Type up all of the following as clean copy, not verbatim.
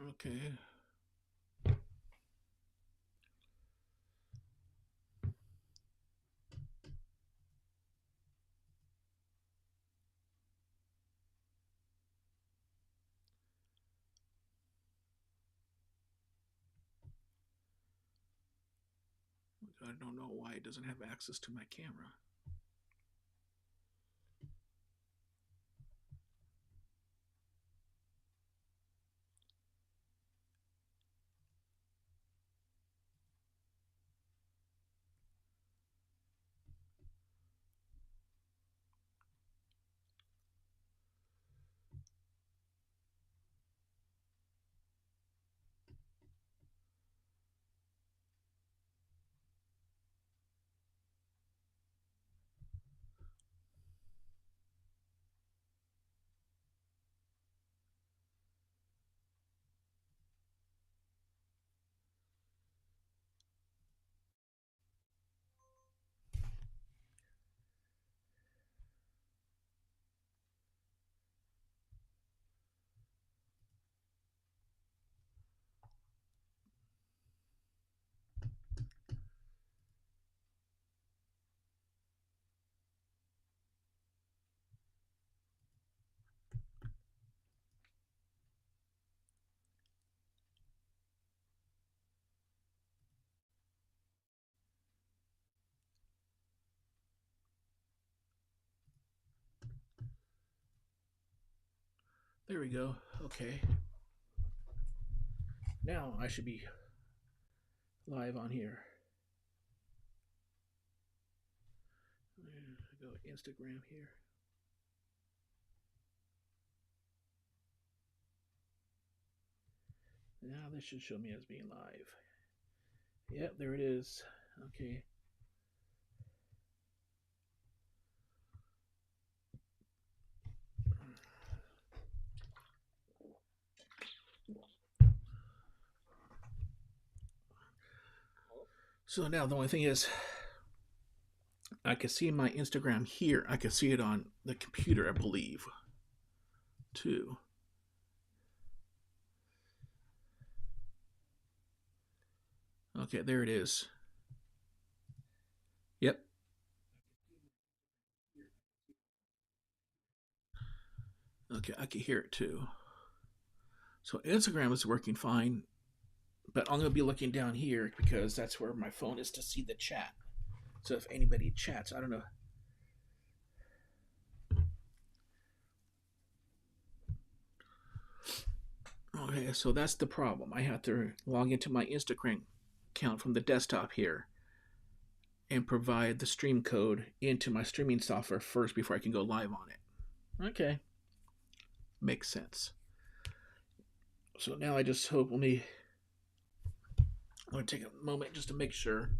Okay. I don't know why it doesn't have access to my camera. There we go. Okay. Now I should be live on here. Go Instagram here. Now this should show me as being live. Yep, there it is. Okay. So now the only thing is, I can see my Instagram here. I can see it on the computer, I believe, too. Okay, there it is. Yep. Okay, I can hear it too. So Instagram is working fine, but I'm going to be looking down here because that's where my phone is to see the chat. So if anybody chats, I don't know. Okay, so that's the problem. I have to log into my Instagram account from the desktop here and provide the stream code into my streaming software first before I can go live on it. Okay. Makes sense. So now I just hope, I'm going to take a moment just to make sure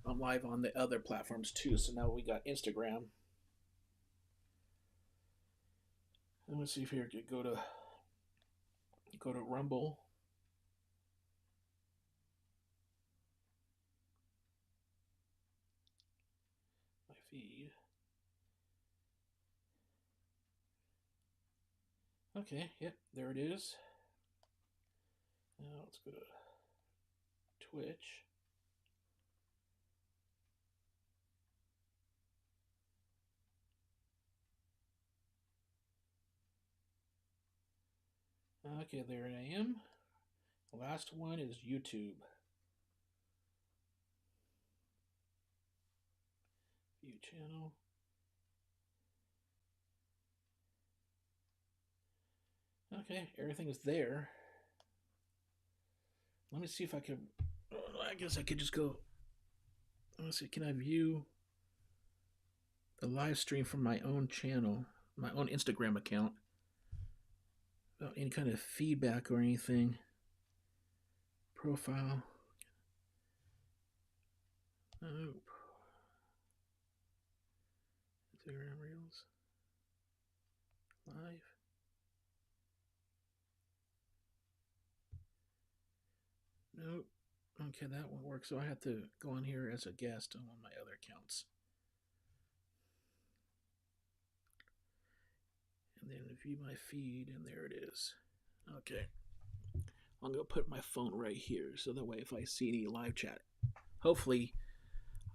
I'm live on the other platforms too. So now we got Instagram. Let me see if here I could go to Rumble. My feed. Okay, yep, there it is. Now let's go to Twitch. Okay, there I am. The last one is YouTube. View channel. Okay, everything is there. Let me see if I can. I guess I could just go. Let's see. Can I view the live stream from my own channel, my own Instagram account, without any kind of feedback or anything? Profile. Nope. Instagram Reels. Live. Nope. Okay, that won't work. So I have to go on here as a guest on one of my other accounts. And then view my feed, and there it is. Okay. I'm going to put my phone right here so that way if I see any live chat, hopefully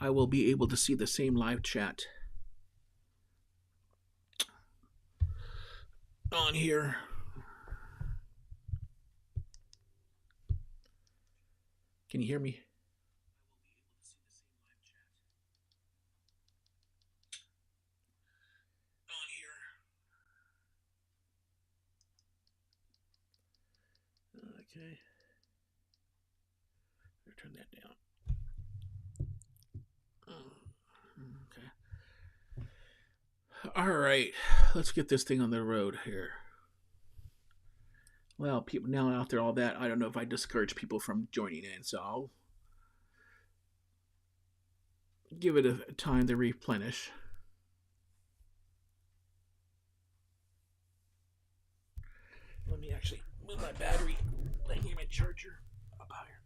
I will be able to see the same live chat on here. Can you hear me? Okay. Turn that down. Okay. All right. Let's get this thing on the road here. Well, people now after all that, I don't know if I discourage people from joining in, so I'll give it a time to replenish. Let me actually move my battery. Laying my charger up higher.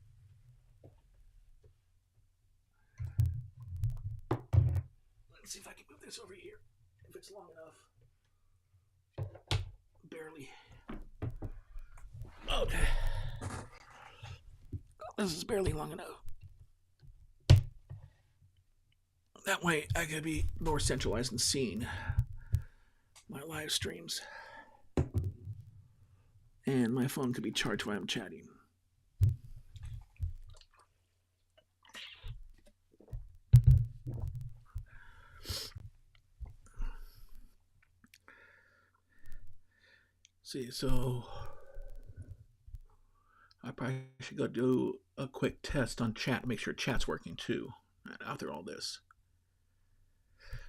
Let's see if I can move this over here. If it's long enough. Barely. Okay. This is barely long enough. That way I could be more centralized and seeing my live streams. And my phone could be charged while I'm chatting. See, so I probably should go do a quick test on chat, make sure chat's working too after all this.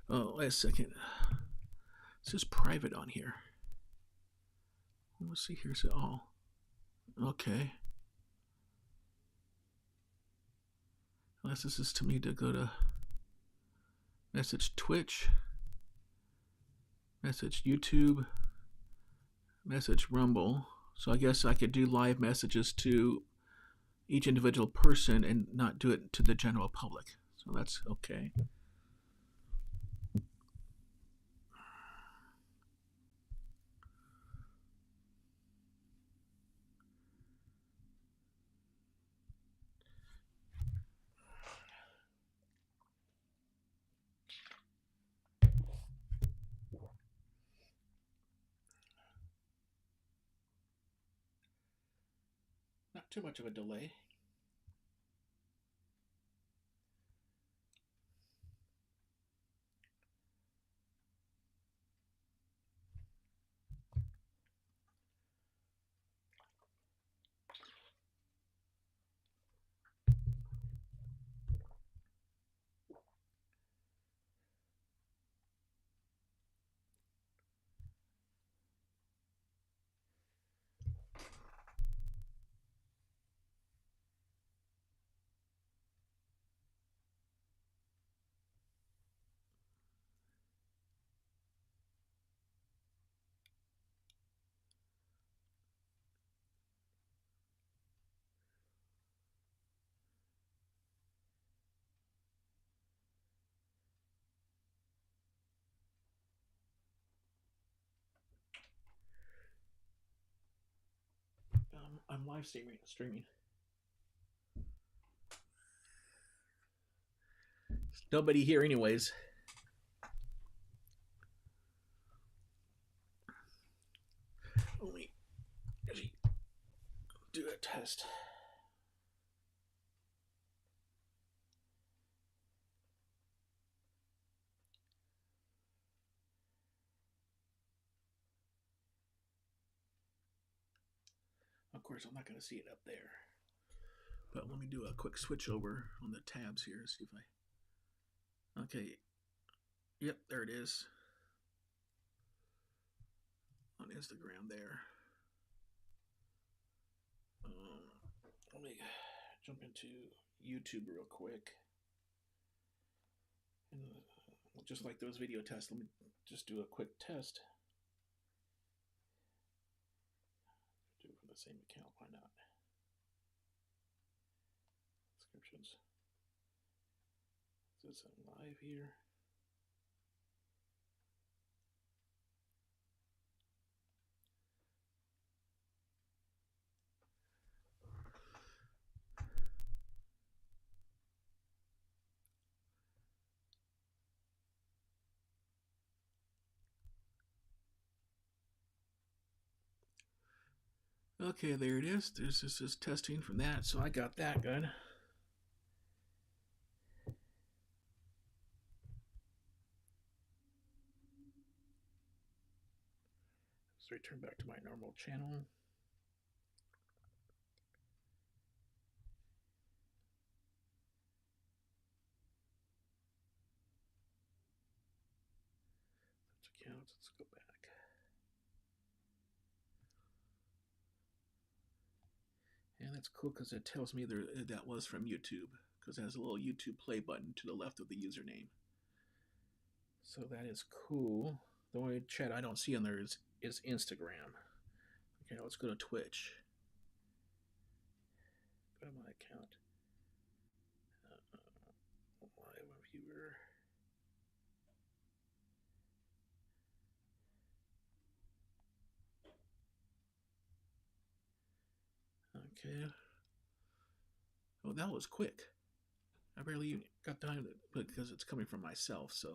Oh, wait a second. This is private on here. Let's see, here's it all. Okay. Unless this is to me to go to message Twitch, message YouTube, message Rumble. So I guess I could do live messages to each individual person and not do it to the general public. So that's okay. Not too much of a delay. I'm live streaming. Nobody here, anyways. Let me do a test. Of course, I'm not going to see it up there. But let me do a quick switch over on the tabs here. See if I. Okay. Yep, there it is. On Instagram there. Let me jump into YouTube real quick. And just like those video tests, let me just do a quick test. Do it from the same account, why not? Descriptions. Is this live here? Okay, there it is. This is testing from that, so I got that good. Let's return back to my normal channel. Accounts. Let's go back. And that's cool because it tells me that was from YouTube, because it has a little YouTube play button to the left of the username. So that is cool. The only chat I don't see on there is Instagram. Okay, let's go to Twitch. Go to my account. Live viewer. Okay. Oh, that was quick. I barely got time to, because it's coming from myself, so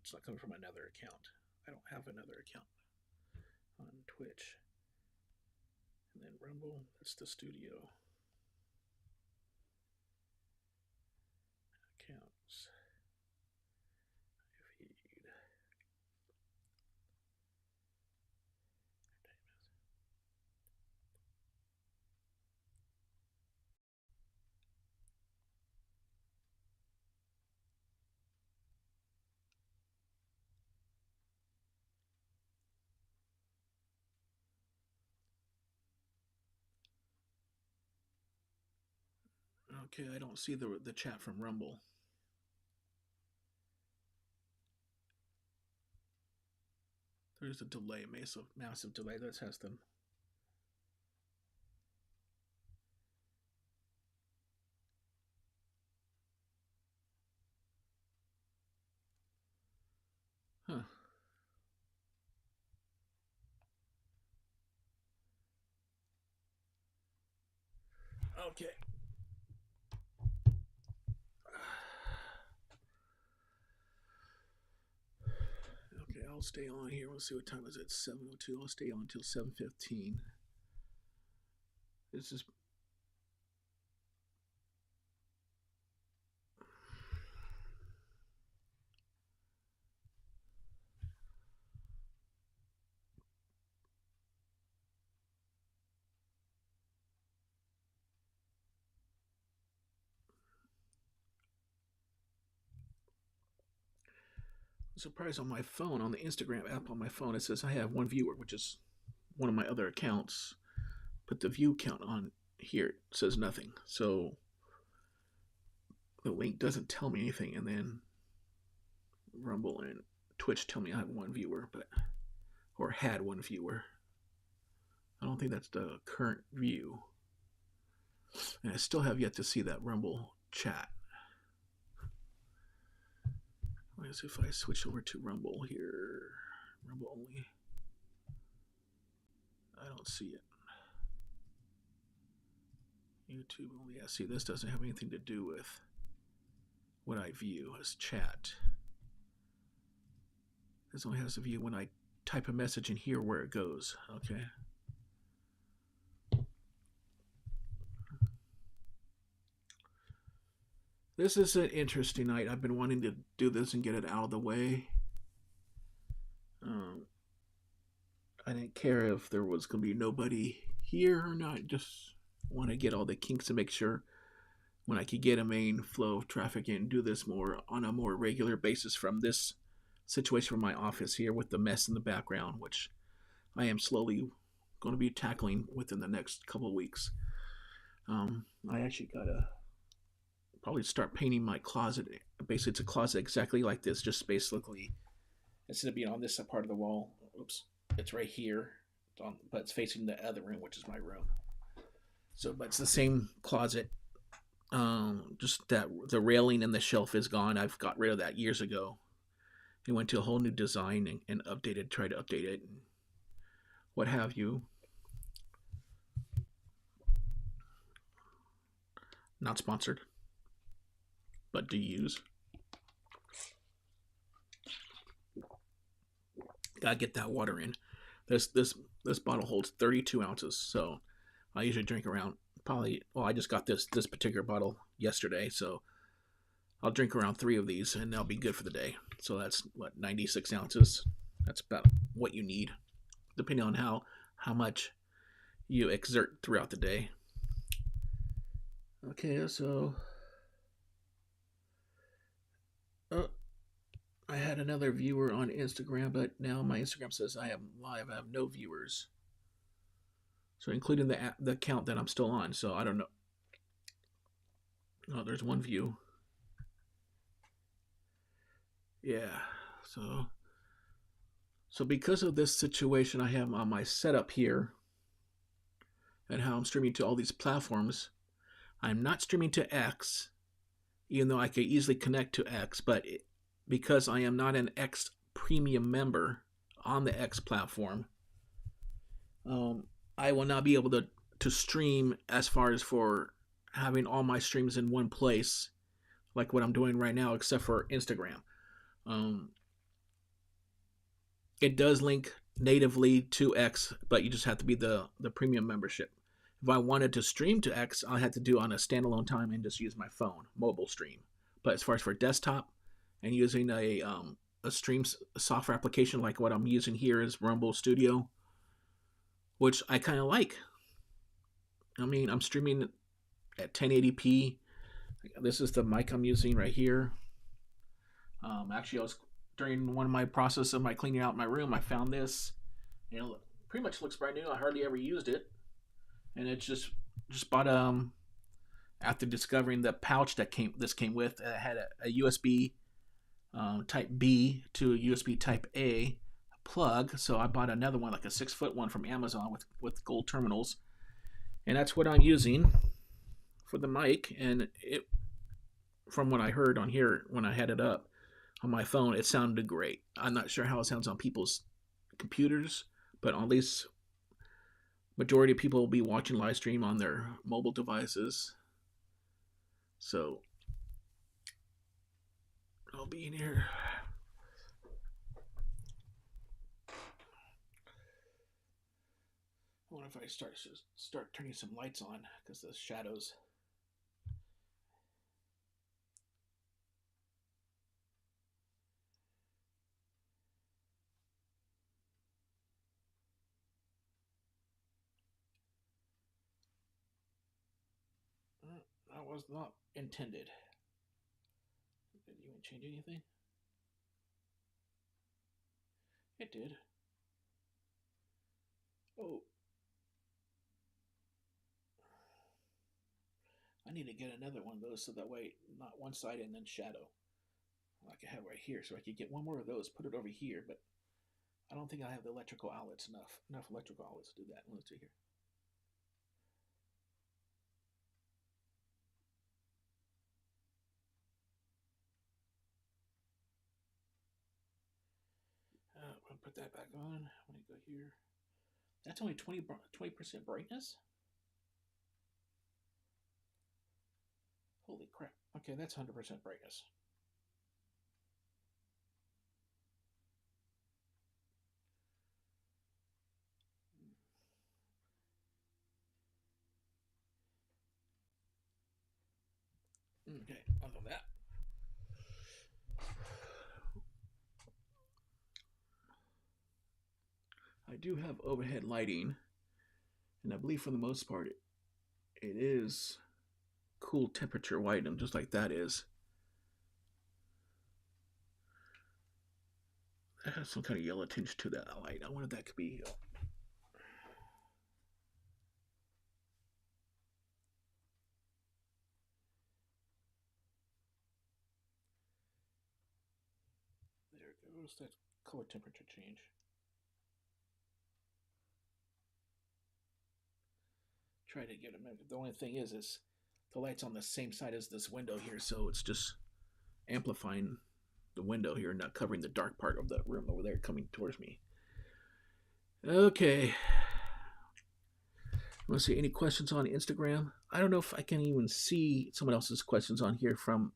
it's not coming from another account. I don't have another account on Twitch. And then Rumble, that's the studio. Accounts. Feed. Okay, I don't see the chat from Rumble. There's a delay, massive delay. Let's test them. Huh. Okay. Okay, I'll stay on here. We'll see what time is it. 7:02. I'll stay on until 7:15. This is. I'm surprised on my phone, on the Instagram app on my phone, it says I have one viewer, which is one of my other accounts. But the view count on here says nothing. So the link doesn't tell me anything, and then Rumble and Twitch tell me I have one viewer, or had one viewer. I don't think that's the current view. And I still have yet to see that Rumble chat. What is if I switch over to Rumble here? Rumble only. I don't see it. YouTube only. Yeah, see, this doesn't have anything to do with what I view as chat. This only has to view when I type a message in here where it goes. Okay. This is an interesting night. I've been wanting to do this and get it out of the way. I didn't care if there was going to be nobody here or not. Just want to get all the kinks to make sure when I could get a main flow of traffic in, do this more on a more regular basis from this situation from my office here with the mess in the background, which I am slowly going to be tackling within the next couple of weeks. I actually gotta probably start painting my closet. Basically, it's a closet exactly like this, just basically instead of being on this part of the wall, oops, it's right here, but it's facing the other room, which is my room. So, but it's the same closet. Just that the railing and the shelf is gone. I've got rid of that years ago. It went to a whole new design and tried to update it, and what have you. Not sponsored, but do use. Gotta get that water in. This bottle holds 32 ounces, so I usually drink around probably. Well, I just got this particular bottle yesterday, so I'll drink around 3 of these, and they'll be good for the day. So that's what, 96 ounces. That's about what you need, depending on how much you exert throughout the day. Okay, so I had another viewer on Instagram, but now my Instagram says I am live. I have no viewers, so including the account that I'm still on. So I don't know. Oh, there's one view. Yeah. So because of this situation I have on my setup here and how I'm streaming to all these platforms, I'm not streaming to X, even though I could easily connect to X, but because I am not an X premium member on the X platform, I will not be able to stream as far as for having all my streams in one place, like what I'm doing right now, except for Instagram. It does link natively to X, but you just have to be the premium membership. If I wanted to stream to X, I had to do on a standalone time and just use my phone, mobile stream. But as far as for desktop and using a stream software application like what I'm using here is Rumble Studio, which I kind of like. I mean, I'm streaming at 1080p. This is the mic I'm using right here. Actually, I was during one of my process of my cleaning out my room, I found this. Pretty much looks brand new. I hardly ever used it, and it just bought after discovering the pouch that came with. It had a USB Type B to a USB Type A plug. So I bought another one, like a 6-foot one from Amazon with gold terminals, and that's what I'm using for the mic. And it, from what I heard on here when I had it up on my phone, it sounded great. I'm not sure how it sounds on people's computers, but at least majority of people will be watching live stream on their mobile devices. So I'll be in here. I wonder if I start turning some lights on because the shadows. That was not intended. Did you want to change anything? It did. Oh. I need to get another one of those so that way not one side and then shadow. Like I have right here. So I could get one more of those, put it over here, but I don't think I have the electrical outlets enough electrical outlets to do that. Let's see here. I'll put that back on. I'm going to go here. That's only 20% brightness? Holy crap. Okay, that's 100% brightness. Okay, other than that. I do have overhead lighting, and I believe for the most part it is cool temperature lighting, just like that is. That has some kind of yellow tinge to that light. I wonder if that could be. There it goes. That color temperature change. Try to get them. The only thing is the light's on the same side as this window here, so it's just amplifying the window here, not covering the dark part of the room over there coming towards me. Okay. Want to see any questions on Instagram? I don't know if I can even see someone else's questions on here from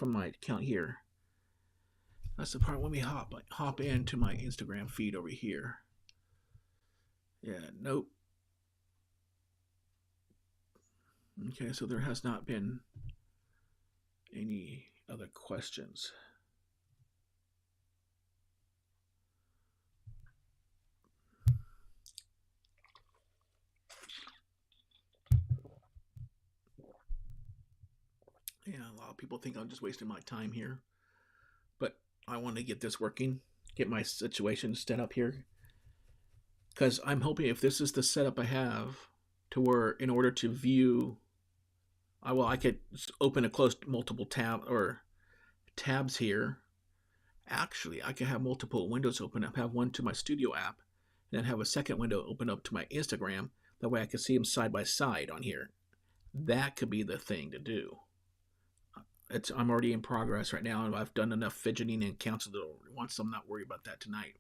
my account here. That's the part when we hop into my Instagram feed over here. Yeah, nope. Okay, so there has not been any other questions. Yeah, a lot of people think I'm just wasting my time here, but I want to get this working, get my situation set up here, because I'm hoping if this is the setup I have, to where in order to view, I could open and close multiple tabs here. Actually, I could have multiple windows open up. Have one to my Studio app, and then have a second window open up to my Instagram. That way, I can see them side by side on here. That could be the thing to do. I'm already in progress right now, and I've done enough fidgeting and canceled it once. So I'm not worried about that tonight.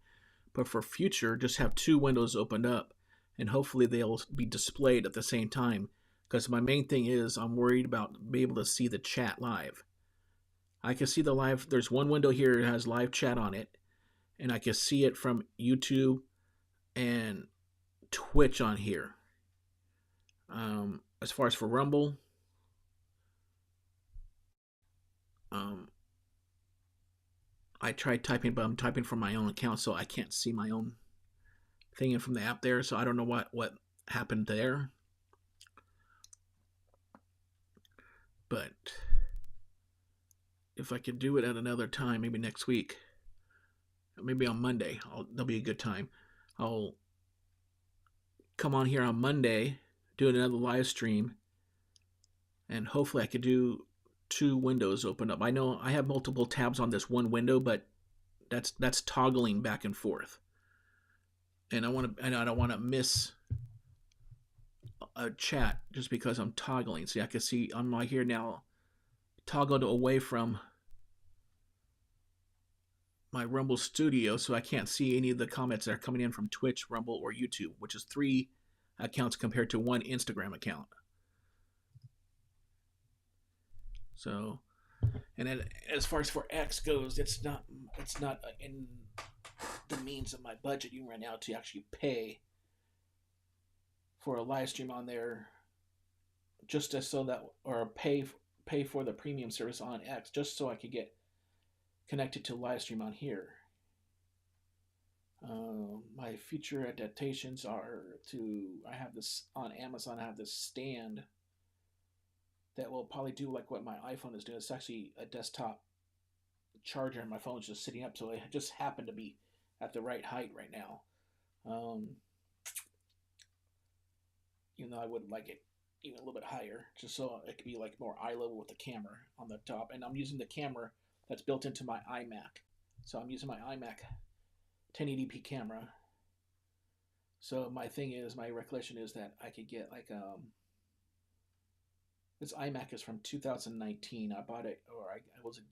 But for future, just have two windows opened up, and hopefully they'll be displayed at the same time. Because my main thing is I'm worried about being able to see the chat live. I can see the live. There's one window here that has live chat on it, and I can see it from YouTube and Twitch on here. As far as for Rumble, I tried typing, but I'm typing from my own account, so I can't see my own thing in from the app there. So I don't know what happened there. But if I could do it at another time, maybe next week, maybe on Monday, that'll be a good time. I'll come on here on Monday, do another live stream, and hopefully I could do two windows open up. I know I have multiple tabs on this one window, but that's toggling back and forth, and I don't want to miss a chat just because I'm toggling. See, I can see I'm right here now, toggled away from my Rumble Studio, so I can't see any of the comments that are coming in from Twitch, Rumble, or YouTube, which is 3 accounts compared to 1 Instagram account. So, and then as far as for X goes, it's not in the means of my budget even right now to actually pay for a live stream on there, just as so that, or pay for the premium service on X, just so I could get connected to live stream on here. My future adaptations are I have this on Amazon. I have this stand that will probably do like what my iPhone is doing. It's actually a desktop charger, and my phone's just sitting up, so it just happened to be at the right height right now. Even though I would like it even a little bit higher, just so it could be like more eye level with the camera on the top. And I'm using the camera that's built into my iMac. So I'm using my iMac 1080p camera. So my recollection is that I could get like this iMac is from 2019. I bought it, or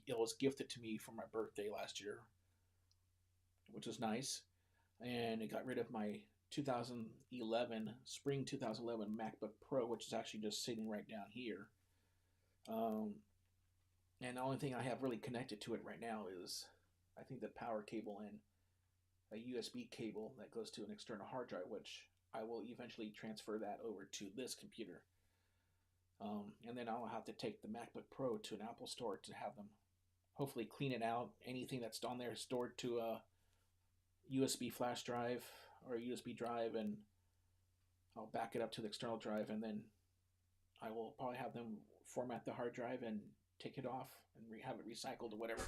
it was gifted to me for my birthday last year, which was nice. And it got rid of my spring 2011 MacBook Pro, which is actually just sitting right down here. And the only thing I have really connected to it right now is, I think, the power cable and a USB cable that goes to an external hard drive, which I will eventually transfer that over to this computer. And then I'll have to take the MacBook Pro to an Apple store to have them hopefully clean it out. Anything that's on there stored to a USB flash drive or a USB drive, and I'll back it up to the external drive, and then I will probably have them format the hard drive and take it off and have it recycled or whatever.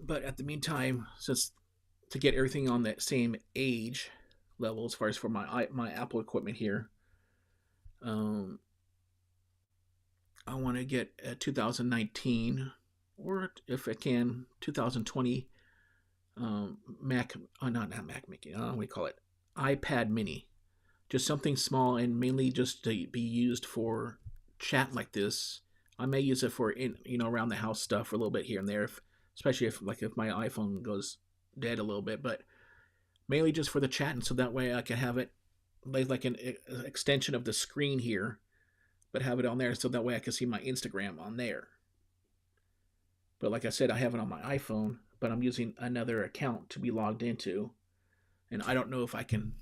But at the meantime, since to get everything on that same age level as far as for my Apple equipment here, I want to get a 2019, or if I can, 2020 Mac, not Mac Mickey, what do we call it? iPad Mini. Just something small and mainly just to be used for chat like this. I may use it for around the house stuff for a little bit here and there, especially if my iPhone goes dead a little bit, but mainly just for the chat, and so that way I can have it like an extension of the screen here, but have it on there so that way I can see my Instagram on there. But like I said, I have it on my iPhone, but I'm using another account to be logged into, and I don't know if I can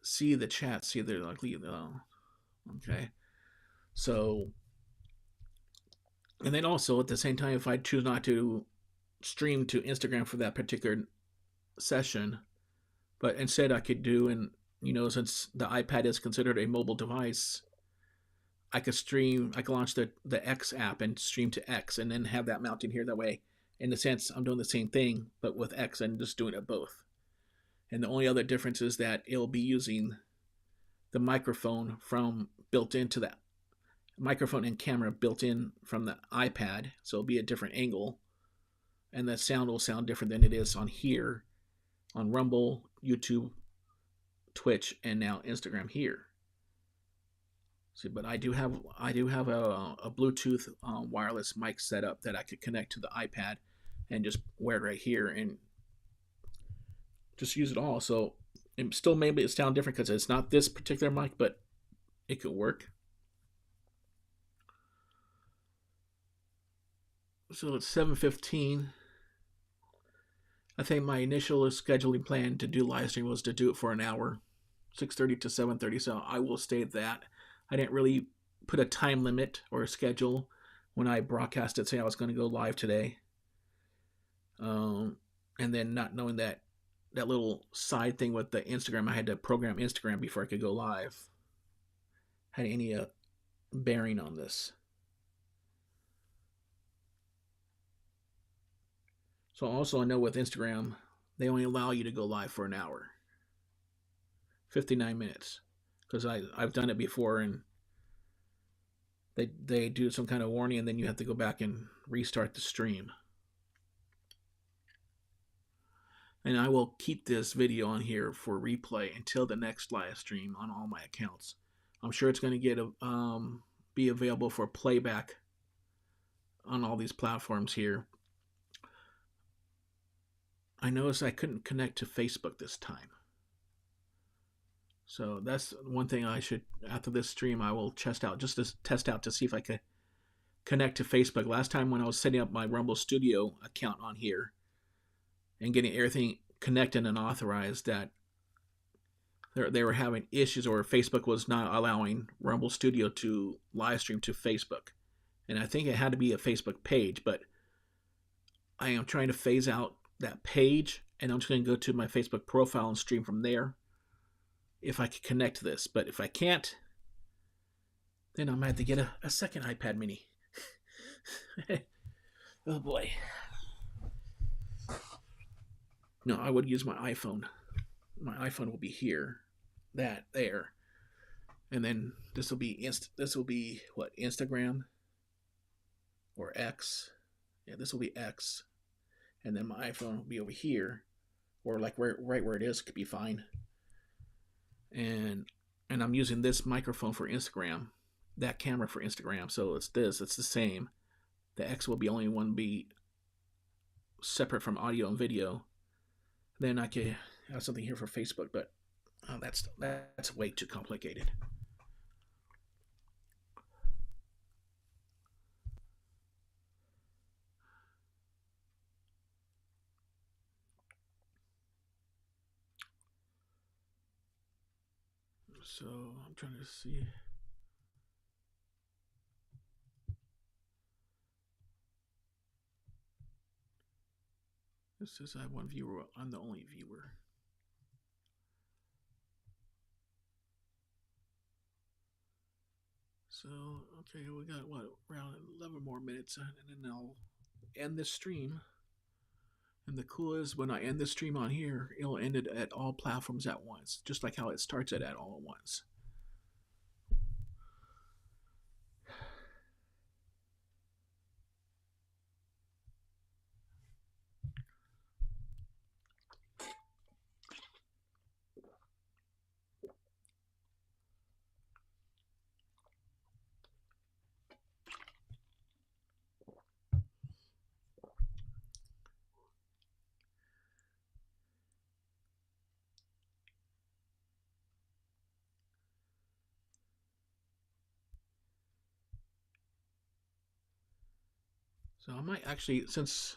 see the chat, see they're like, okay. So, and then also at the same time, if I choose not to stream to Instagram for that particular session, but instead I could do, and since the iPad is considered a mobile device, I could stream, I could launch the X app and stream to X and then have that mounting here. That way, in a sense, I'm doing the same thing, but with X and just doing it both. And the only other difference is that it'll be using the microphone from built into that microphone and camera built in from the iPad. So it'll be a different angle. And the sound will sound different than it is on here, on Rumble, YouTube, Twitch, and now Instagram here. See, but I do have a Bluetooth wireless mic set up that I could connect to the iPad and just wear it right here and just use it all. So it still maybe it sound different because it's not this particular mic, but it could work. So it's 7:15. I think my initial scheduling plan to do live stream was to do it for an hour, 6:30 to 7:30. So I will stay at that. I didn't really put a time limit or a schedule when I broadcasted, say I was going to go live today. And then not knowing that little side thing with the Instagram, I had to program Instagram before I could go live, had any bearing on this. So also I know with Instagram, they only allow you to go live for an hour, 59 minutes, because I've done it before, and they do some kind of warning, and then you have to go back and restart the stream. And I will keep this video on here for replay until the next live stream on all my accounts. I'm sure it's going to get be available for playback on all these platforms here. I noticed I couldn't connect to Facebook this time. So that's one thing I should, after this stream, I will test out, just to test out to see if I could connect to Facebook. Last time when I was setting up my Rumble Studio account on here and getting everything connected and authorized, that they were having issues, or Facebook was not allowing Rumble Studio to live stream to Facebook. And I think it had to be a Facebook page, but I am trying to phase out that page, and I'm just going to go to my Facebook profile and stream from there if I can connect to this. But if I can't, then I might have to get a second iPad mini. Oh boy. No, I would use my iPhone. My iPhone will be here, that there, and then this will be what, Instagram or X? Yeah, this will be X, and then my iPhone will be over here, or like right where it is could be fine. And I'm using this microphone for Instagram, that camera for Instagram. So it's the same. The X will be only one be separate from audio and video. Then I could have something here for Facebook, but that's way too complicated. So I'm trying to see. It says I have one viewer. I'm the only viewer. So, okay, we got what, around 11 more minutes, and then I'll end this stream. And the cool is when I end the stream on here, it'll end it at all platforms at once, just like how it starts it at all at once. So I might actually, since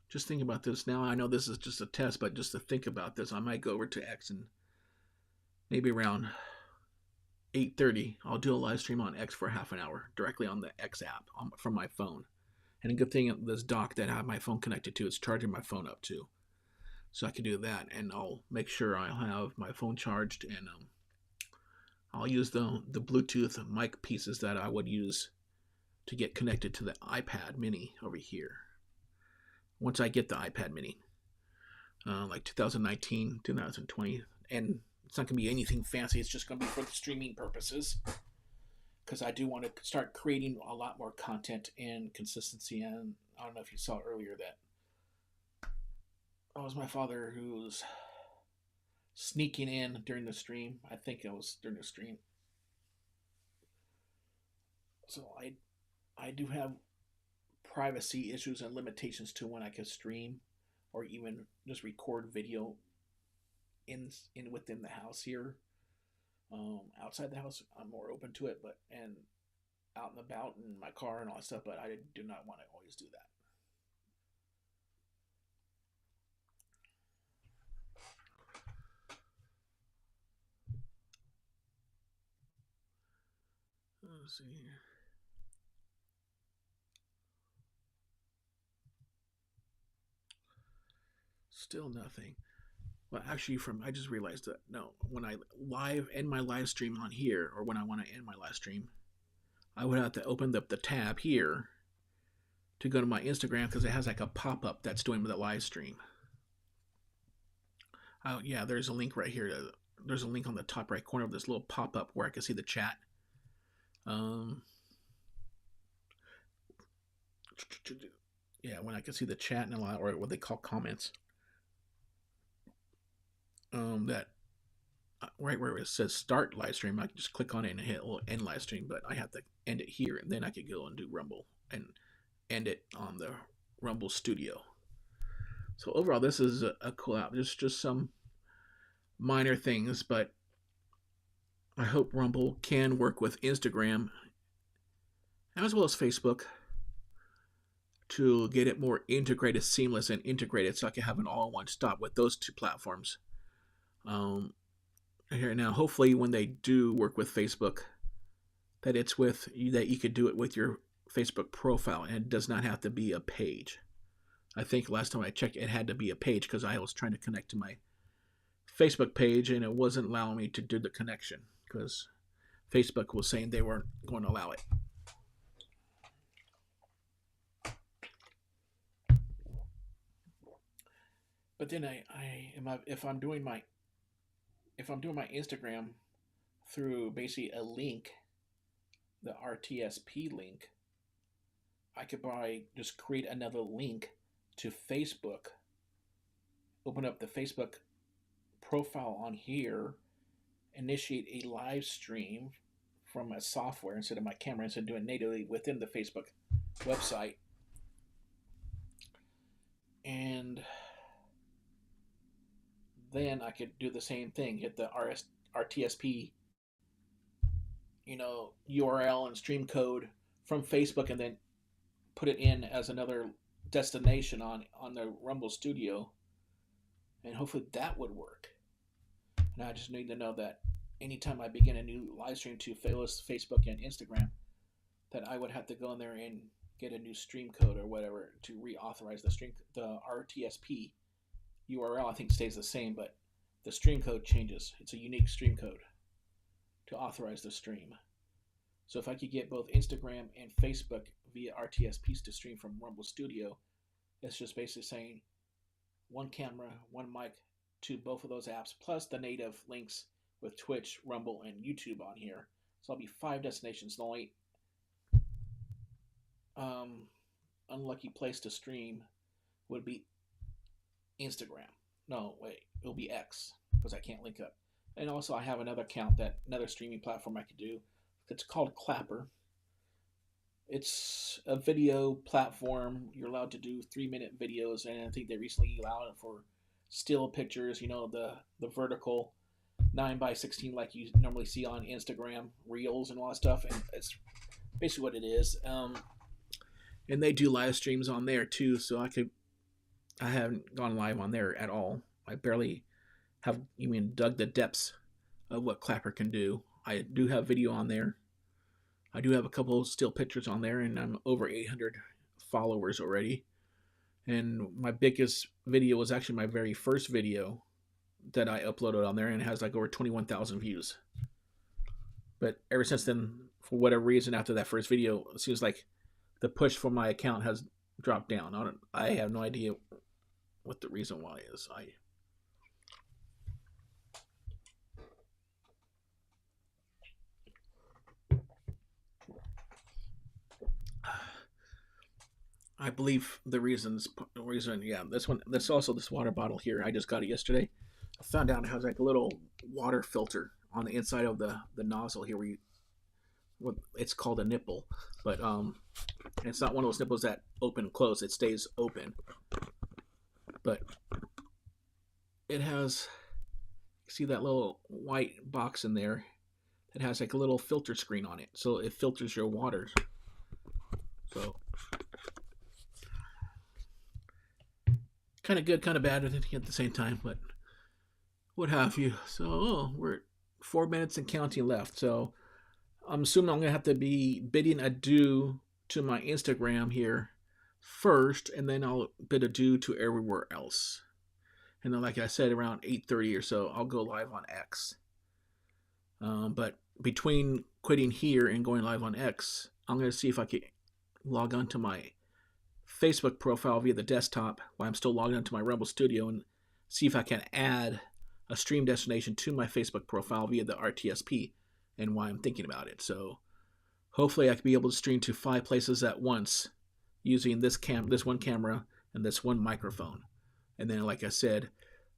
just thinking about this now, I know this is just a test, but just to think about this, I might go over to X and maybe around 8:30, I'll do a live stream on X for half an hour directly on the X app from my phone. And a good thing, this dock that I have my phone connected to is charging my phone up too, so I can do that. And I'll make sure I have my phone charged, and I'll use the Bluetooth mic pieces that I would use to get connected to the iPad Mini over here. Once I get the iPad Mini, like 2019, 2020, and it's not going to be anything fancy. It's just going to be for the streaming purposes, because I do want to start creating a lot more content and consistency. And I don't know if you saw earlier that it was my father who was sneaking in during the stream. I think it was during the stream. So I do have privacy issues and limitations to when I can stream or even just record video in within the house here. Outside the house, I'm more open to it, but and out and about in my car and all that stuff. But I do not want to always do that. Let's see here. Still nothing. Well, actually, I just realized that no, when I end my live stream on here, or when I want to end my live stream, I would have to open up the tab here to go to my Instagram, because it has like a pop up that's doing the live stream. Oh yeah, there's a link right here. There's a link on the top right corner of this little pop up where I can see the chat. Yeah, when I can see the chat and a lot, or what they call comments. That right where it says start live stream, I can just click on it and hit a little end live stream, but I have to end it here, and then I could go and do Rumble and end it on the Rumble Studio. So overall, this is a cool app. Just some minor things, but I hope Rumble can work with Instagram as well as Facebook to get it more integrated, seamless, and integrated, so I can have an all-in-one stop with those two platforms. Here now, hopefully, when they do work with Facebook, that you could do it with your Facebook profile, and it does not have to be a page. I think last time I checked, it had to be a page, because I was trying to connect to my Facebook page and it wasn't allowing me to do the connection, because Facebook was saying they weren't going to allow it. But then if I'm doing my Instagram through basically a link, the RTSP link, I could probably just create another link to Facebook, open up the Facebook profile on here, initiate a live stream from a software instead of my camera, instead of doing it natively within the Facebook website. And then I could do the same thing, hit the RTSP, URL and stream code from Facebook, and then put it in as another destination on the Rumble Studio, and hopefully that would work. And I just need to know that anytime I begin a new live stream to Facebook and Instagram, that I would have to go in there and get a new stream code or whatever to reauthorize the RTSP URL. I think stays the same, but the stream code changes. It's a unique stream code to authorize the stream. So if I could get both Instagram and Facebook via RTSPs to stream from Rumble Studio, it's just basically saying one camera, one mic to both of those apps, plus the native links with Twitch, Rumble, and YouTube on here. So I'll be 5 destinations. The only unlucky place to stream would be Instagram. No, wait, it'll be X, because I can't link up. And also I have another account, another streaming platform I could do. It's called Clapper. It's a video platform. You're allowed to do 3-minute videos, and I think they recently allowed it for still pictures, the vertical 9:16 like you normally see on Instagram Reels and all that stuff. And it's basically what it is. And they do live streams on there too, so I haven't gone live on there at all. I barely have even dug the depths of what Clapper can do. I do have video on there. I do have a couple of still pictures on there, and I'm over 800 followers already. And my biggest video was actually my very first video that I uploaded on there, and it has like over 21,000 views. But ever since then, for whatever reason, after that first video, it seems like the push for my account has dropped down. I have no idea what the reason why is. I believe the reason, yeah, this one, that's also this water bottle here. I just got it yesterday. I found out it has like a little water filter on the inside of the nozzle here, where you, what it's called a nipple, but it's not one of those nipples that open and close. It stays open, but it has, see that little white box in there that has like a little filter screen on it, so it filters your water. So kind of good, kind of bad at the same time, but what have you. So we're 4 minutes and counting left. So I'm assuming I'm gonna have to be bidding adieu to my Instagram here first, and then I'll bid adieu to everywhere else. And then, like I said, around 8:30 or so, I'll go live on X. But between quitting here and going live on X, I'm gonna see if I can log on to my Facebook profile via the desktop while I'm still logged into my Rumble Studio, and see if I can add a stream destination to my Facebook profile via the RTSP, and why I'm thinking about it. So hopefully I can be able to stream to 5 places at once using this one camera and this one microphone. And then, like I said,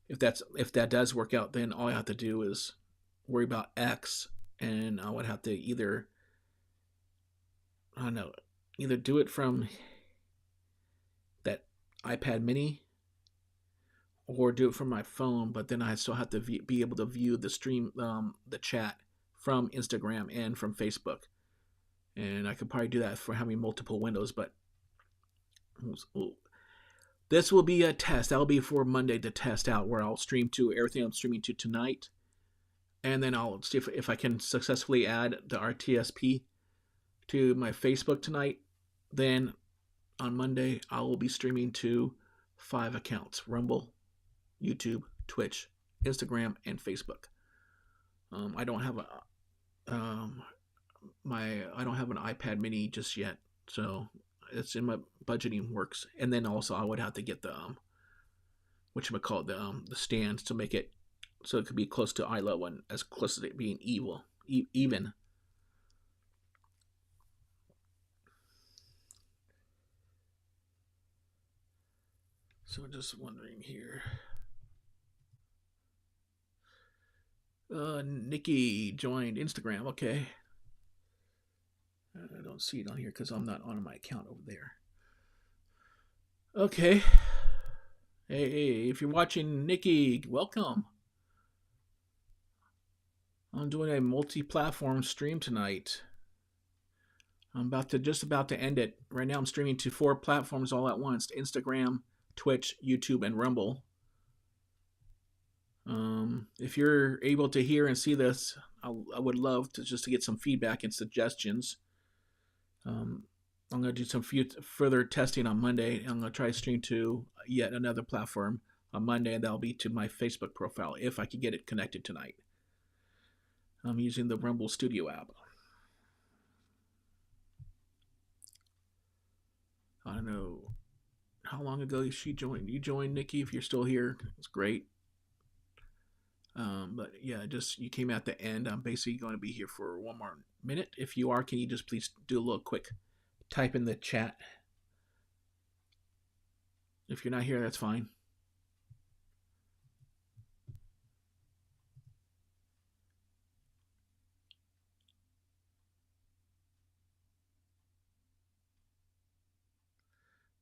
if that does work out, then all I have to do is worry about X, and I would have to either, I don't know, either do it from that iPad mini or do it from my phone, but then I still have to be able to view the stream, the chat from Instagram and from Facebook. And I could probably do that for having multiple windows, but this will be a test. That'll be for Monday to test out, where I'll stream to everything I'm streaming to tonight. And then I'll see if I can successfully add the RTSP to my Facebook tonight. Then on Monday, I will be streaming to 5 accounts: Rumble, YouTube, Twitch, Instagram, and Facebook. I don't have I don't have an iPad mini just yet, so it's in my budgeting works. And then also I would have to get the the stands to make it so it could be close to eye level and as close as it being even. So just wondering here. Nikki joined Instagram. Okay. I don't see it on here because I'm not on my account over there. Okay. Hey, if you're watching, Nikki, welcome. I'm doing a multi-platform stream tonight. I'm just about to end it. Right now I'm streaming to 4 platforms all at once: Instagram, Twitch, YouTube, and Rumble. If you're able to hear and see this, I would love to get some feedback and suggestions. I'm going to do some further testing on Monday. I'm going to try to stream to yet another platform on Monday, and that'll be to my Facebook profile if I can get it connected tonight. I'm using the Rumble Studio app. I don't know how long ago she joined. You joined, Nikki, if you're still here. It's great. But yeah, you came at the end. I'm basically going to be here for 1 more minute. If you are, can you just please do a little quick type in the chat? If you're not here, that's fine.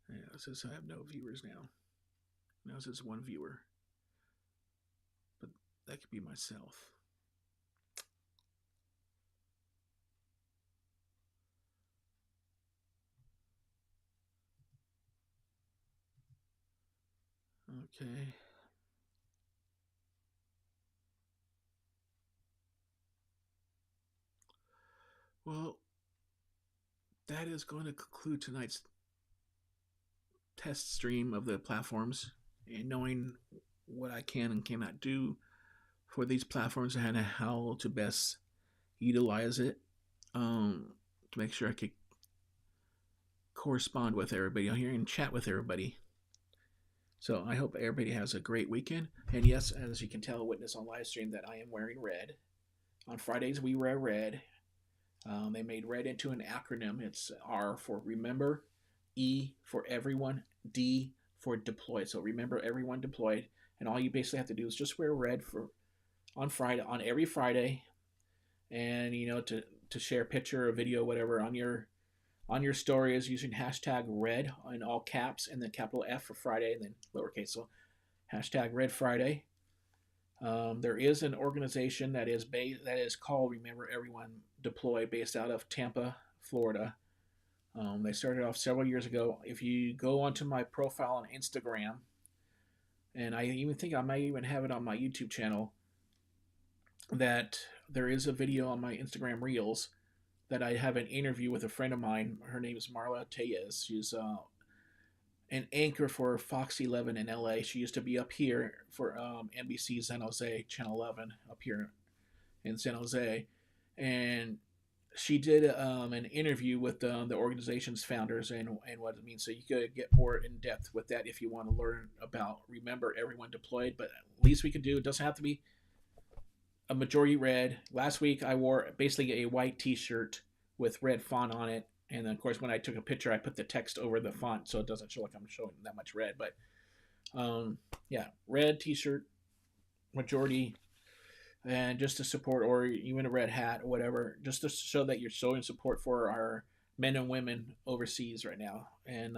Yeah, it says I have no viewers now. Now it says 1 viewer. But that could be myself. Okay. that is going to conclude tonight's test stream of the platforms, and knowing what I can and cannot do for these platforms and how to best utilize it, to make sure I could correspond with everybody on here and chat with everybody. So I hope everybody has a great weekend. And yes, as you can tell, witness on live stream, that I am wearing red. On Fridays we wear red. They made red into an acronym. It's R for remember, E for everyone, D for deployed. So remember everyone deployed, and all you basically have to do is just wear red on every Friday, and to share a picture or video, whatever, on your story is using hashtag red in all caps, and then capital F for Friday, and then lowercase. So hashtag red Friday. There is an organization that is called Remember Everyone Deployed, based out of Tampa, Florida. They started off several years ago. If you go onto my profile on Instagram, and I even think I might even have it on my YouTube channel, that there is a video on my Instagram Reels that I have an interview with a friend of mine. Her name is Marla Tellez. She's an anchor for Fox 11 in LA. She used to be up here for NBC San Jose, Channel 11, up here in San Jose. And she did an interview with the organization's founders and what it means. So you could get more in depth with that if you want to learn about Remember Everyone Deployed. But at least we can do, it doesn't have to be a majority red. Last week I wore basically a white t-shirt with red font on it. And then, of course, when I took a picture, I put the text over the font so it doesn't show like I'm showing that much red. But, yeah, red t-shirt, majority, and just to support, or even a red hat or whatever, just to show that you're showing support for our men and women overseas right now. And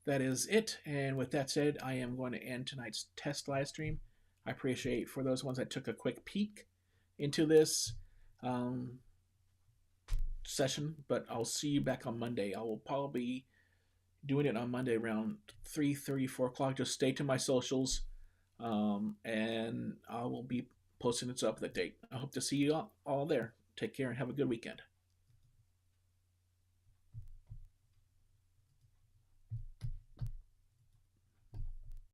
that is it. And with that said, I am going to end tonight's test live stream. I appreciate for those ones that took a quick peek into this session, but I'll see you back on Monday. I will probably be doing it on Monday around 3:30, 4 o'clock. Just stay to my socials, and I will be posting it up the date. I hope to see you all there. Take care and have a good weekend.